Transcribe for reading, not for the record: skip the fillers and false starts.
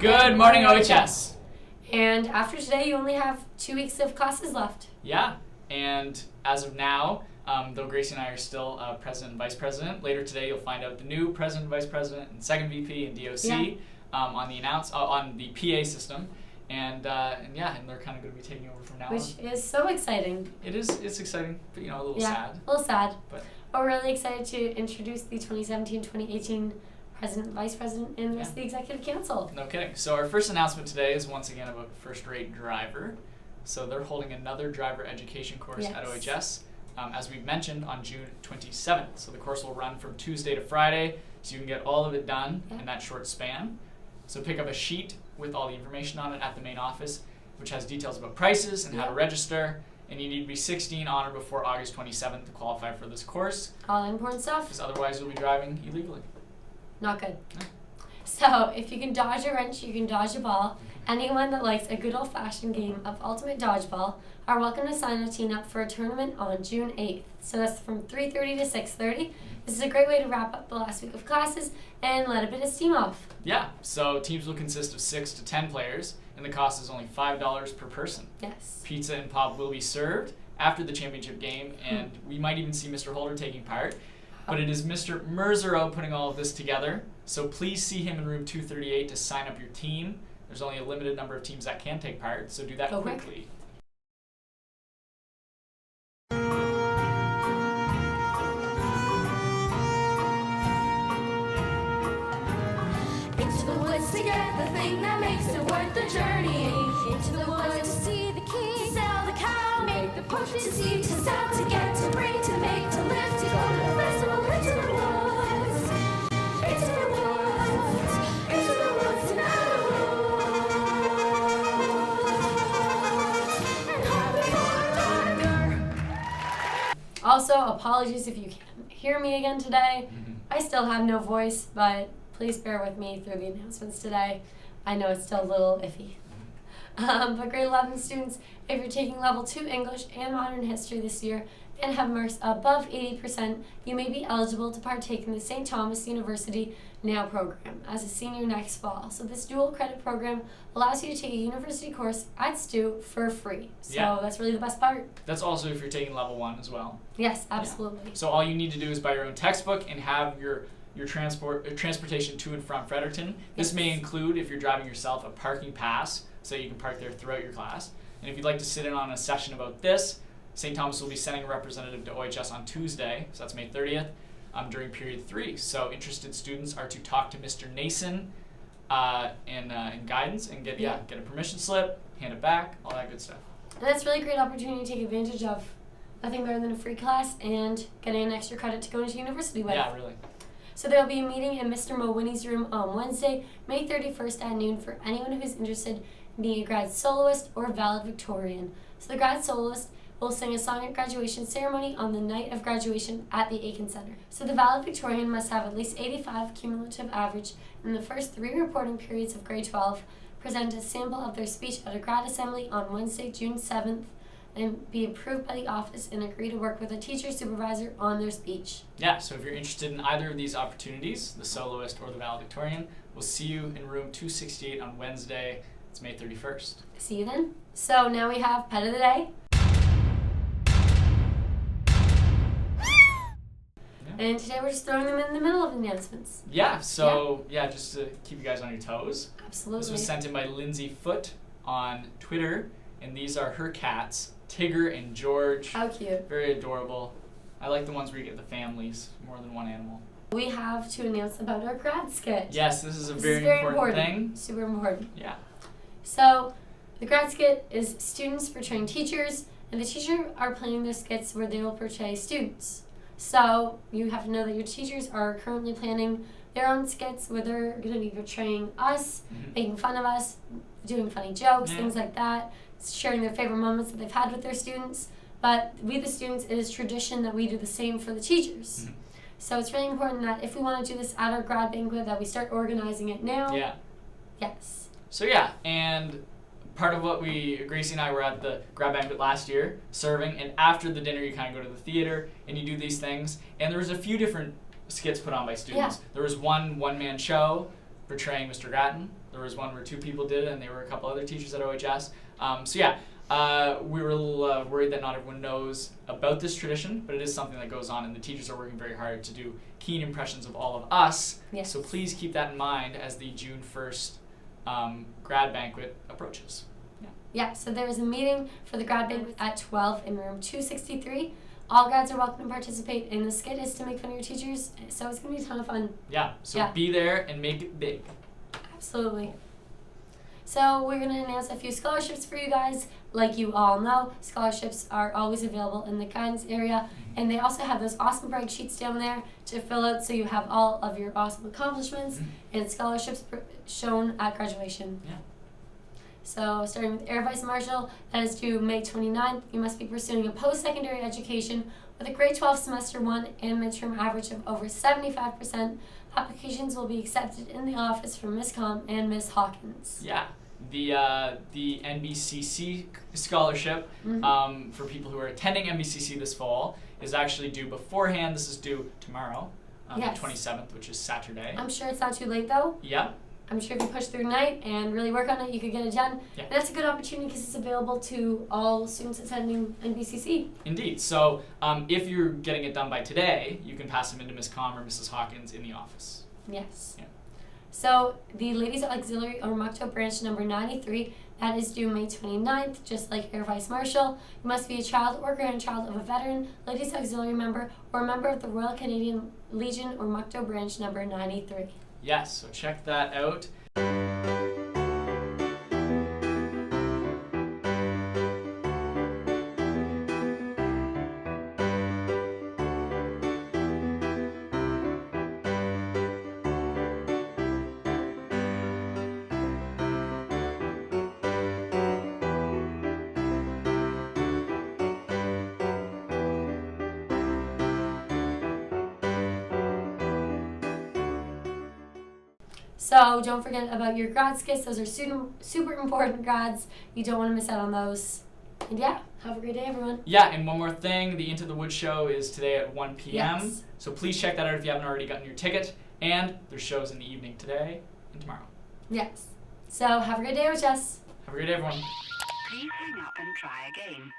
Good morning, OHS. And after today, you only have 2 weeks of classes left. Yeah, and as of now, though Gracie and I are still president and vice president, later today you'll find out the new president, vice president, and second VP and DOC on the PA system, and they're kind of going to be taking over from now on. Which is so exciting. It's exciting, but a little sad. A little sad. But we're really excited to introduce the 2017-2018 president, vice president, and the rest of the executive council. No kidding. So our first announcement today is once again about first-rate driver. So they're holding another driver education course at OHS, as we've mentioned, on June 27th. So the course will run from Tuesday to Friday, so you can get all of it done in that short span. So pick up a sheet with all the information on it at the main office, which has details about prices and how to register. And you need to be 16 on or before August 27th to qualify for this course. All important stuff. Because otherwise you'll be driving illegally. Not good. So if you can dodge a wrench, you can dodge a ball. Anyone that likes a good old-fashioned game of ultimate dodgeball are welcome to sign a team up for a tournament on June 8th. So that's from 3:30 to 6:30. This is a great way to wrap up the last week of classes and let a bit of steam off. Yeah, so teams will consist of 6 to 10 players, and the cost is only $5 per person. Yes. Pizza and pop will be served after the championship game, and we might even see Mr. Holder taking part. But it is Mr. Merzero putting all of this together, so please see him in room 238 to sign up your team. There's only a limited number of teams that can take part, so do that quickly. Into the woods to get the thing that makes it worth the journey. Into the woods to see the king, sell the cow, make the push to see, to sell, to get, to bring, to make, to live, to go to the festival. Into the woods, into the woods, into the woods and out of the woods. And hungry for laughter. Also, apologies if you can't hear me again today. I still have no voice, but please bear with me through the announcements today. I know it's still a little iffy. But grade 11 students, if you're taking level 2 English and modern history this year and have marks above 80%, you may be eligible to partake in the St. Thomas University Now program as a senior next fall. So this dual credit program allows you to take a university course at STU for free. So that's really the best part. That's also if you're taking level 1 as well. Yes, absolutely. Yeah. So all you need to do is buy your own textbook and have your transportation to and from Fredericton. This may include, if you're driving yourself, a parking pass, so you can park there throughout your class. And if you'd like to sit in on a session about this, St. Thomas will be sending a representative to OHS on Tuesday, so that's May 30th, during period 3. So interested students are to talk to Mr. Nason in guidance and get a permission slip, hand it back, all that good stuff. And that's a really great opportunity to take advantage of. Nothing better than a free class and getting an extra credit to go into university with. Yeah, really. So there will be a meeting in Mr. Mowiney's room on Wednesday, May 31st at noon for anyone who is interested in being a grad soloist or valedictorian. So the grad soloist will sing a song at graduation ceremony on the night of graduation at the Aiken Center. So the valedictorian must have at least 85 cumulative average in the first 3 reporting periods of grade 12, present a sample of their speech at a grad assembly on Wednesday, June 7th, and be approved by the office and agree to work with a teacher supervisor on their speech. Yeah, so if you're interested in either of these opportunities, the soloist or the valedictorian, we'll see you in room 268 on Wednesday. It's May 31st. See you then. So now we have Pet of the Day. And today we're just throwing them in the middle of announcements. Yeah, so just to keep you guys on your toes. Absolutely. This was sent in by Lindsay Foote on Twitter, and these are her cats, Tigger and George. How cute. Very adorable. I like the ones where you get the families, more than one animal. We have to announce about our grad skit. Yes, this is a very important thing. Super important. Yeah. So the grad skit is students portraying teachers, and the teacher are planning their skits where they will portray students. So you have to know that your teachers are currently planning their own skits where they're going to be portraying us, making fun of us, doing funny jokes, things like that, sharing their favorite moments that they've had with their students. But we, the students, it is tradition that we do the same for the teachers. So it's really important that if we want to do this at our grad banquet, that we start organizing it now. Yeah. Yes. So and part of what Gracie and I were at the grad banquet last year, serving, and after the dinner you kind of go to the theater and you do these things. And there was a few different skits put on by students. Yeah. There was one-man show, portraying Mr. Grattan. There was one where 2 people did it, and there were a couple other teachers at OHS. We were a little worried that not everyone knows about this tradition, but it is something that goes on, and the teachers are working very hard to do keen impressions of all of us. Yes. So please keep that in mind as the June 1st grad banquet approaches. Yeah, so there is a meeting for the grad banquet at 12 in room 263. All grads are welcome to participate, and the skit is to make fun of your teachers, so it's going to be a ton of fun. Yeah, so Yeah. be there and make it big. Absolutely. So we're going to announce a few scholarships for you guys. Like you all know, scholarships are always available in the guidance area, and they also have those awesome brag sheets down there to fill out so you have all of your awesome accomplishments and scholarships shown at graduation. Yeah. So starting with Air Vice Marshal, that is due May 29th. You must be pursuing a post-secondary education with a grade 12 semester 1 and midterm average of over 75%. Applications will be accepted in the office from Ms. Com and Ms. Hawkins. Yeah. The NBCC scholarship for people who are attending NBCC this fall is actually due beforehand. This is due tomorrow, Yes. the 27th, which is Saturday. I'm sure it's not too late though. Yeah. I'm sure if you push through tonight and really work on it, you could get it done. Yeah. And that's a good opportunity because it's available to all students attending NBCC. Indeed. So if you're getting it done by today, you can pass them into Ms. Com or Mrs. Hawkins in the office. Yes. Yeah. So the Ladies Auxiliary Oromocto branch number 93, that is due May 29th, just like Air Vice Marshal. You must be a child or grandchild of a veteran, Ladies Auxiliary member, or a member of the Royal Canadian Legion Oromocto branch number 93. Yes, so check that out. So don't forget about your grad skits. Those are super important grads. You don't want to miss out on those. And yeah, have a great day, everyone. Yeah, and one more thing, the Into the Woods show is today at 1 p.m. Yes. So please check that out if you haven't already gotten your ticket. And there's shows in the evening today and tomorrow. Yes. So have a great day, OHS. Have a great day, everyone. Please hang up and try again.